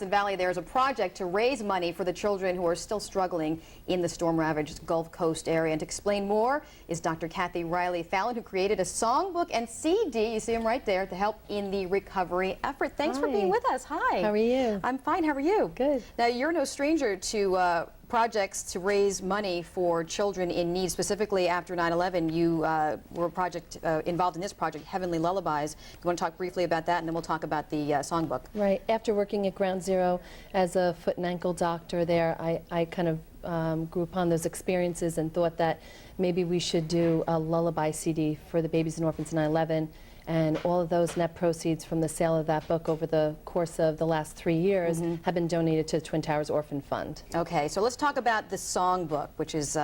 Valley, there's a project to raise money for the children who are still struggling in the storm-ravaged Gulf Coast area. And to explain more is Dr. Reilly Fallon, who created a songbook and CD, you see him right there, to help in the recovery effort. Thanks for being with us. Hi. How are you? I'm fine. How are you? Good. Now, you're no stranger to projects to raise money for children in need. Specifically after 9/11, you were involved in this project, Heavenly Lullabies. You want to talk briefly about that, and then we'll talk about the songbook. Right. After working at Ground Zero as a foot and ankle doctor there, I kind of grew upon those experiences and thought that maybe we should do a lullaby CD for the babies and orphans in 9/11. And all of those net proceeds from the sale of that book over the course of the last 3 years have been donated to the Twin Towers Orphan Fund. Okay, so let's talk about the songbook, which is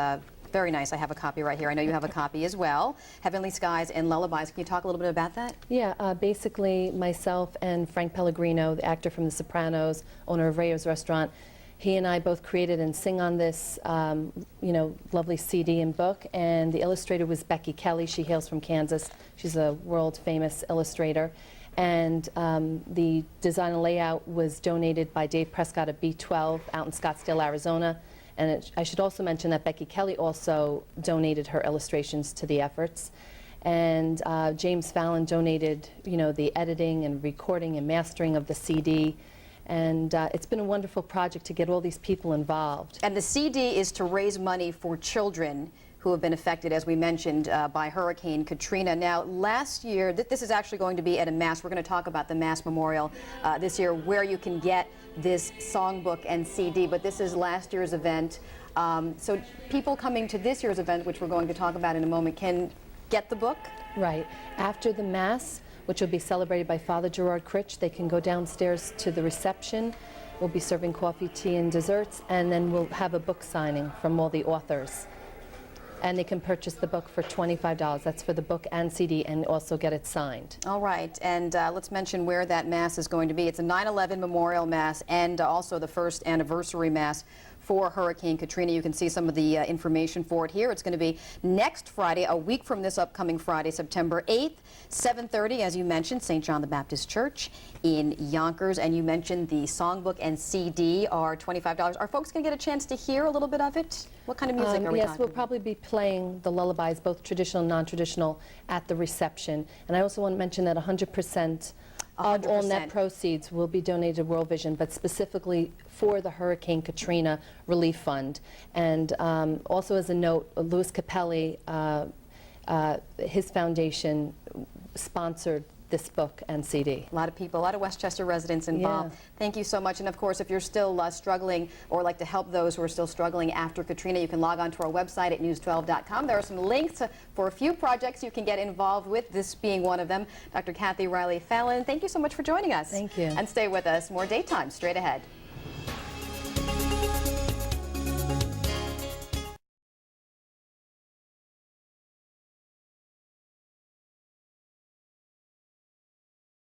very nice. I have a copy right here. I know you have a copy as well. Heavenly Skies and Lullabies. Can you talk a little bit about that? Yeah, basically myself and Frank Pellegrino, the actor from The Sopranos, owner of Rayo's Restaurant, he and I both created and sing on this, lovely CD and book, and the illustrator was Becky Kelly. She hails from Kansas. She's a world-famous illustrator. And the design and layout was donated by Dave Prescott of B12 out in Scottsdale, Arizona. And I should also mention that Becky Kelly also donated her illustrations to the efforts. And James Fallon donated, the editing and recording and mastering of the CD. And it's been a wonderful project to get all these people involved. And the CD is to raise money for children who have been affected, as we mentioned, by Hurricane Katrina. Now, last year, this is actually going to be at a mass. We're going to talk about the mass memorial this year, where you can get this songbook and CD, but this is last year's event. So people coming to this year's event, which we're going to talk about in a moment, can get the book? Right. After the mass, which will be celebrated by Father Gerard Critch, they can go downstairs to the reception. We'll be serving coffee, tea, and desserts, and then we'll have a book signing from all the authors. And they can purchase the book for $25. That's for the book and CD, and also get it signed. All right, and let's mention where that Mass is going to be. It's a 9/11 Memorial Mass and also the first anniversary Mass for Hurricane Katrina. You can see some of the information for it here. It's going to be next Friday, a week from this upcoming Friday, September 8th, 7:30, as you mentioned, St. John the Baptist Church in Yonkers. And you mentioned the songbook and CD are $25. Are folks going to get a chance to hear a little bit of it? What kind of music are we talking Yes, we'll probably be playing the lullabies, both traditional and non-traditional, at the reception. And I also want to mention that 100% of all net proceeds will be donated to World Vision, but specifically for the Hurricane Katrina Relief Fund. And also as a note, Louis Capelli, his foundation sponsored this book and CD. A lot of people, a lot of Westchester residents involved. Yeah. Thank you so much. And of course, if you're still struggling or like to help those who are still struggling after Katrina, you can log on to our website at news12.com. There are some links for a few projects you can get involved with, this being one of them. Dr. Reilly Fallon, thank you so much for joining us. Thank you. And stay with us. More Daytime straight ahead.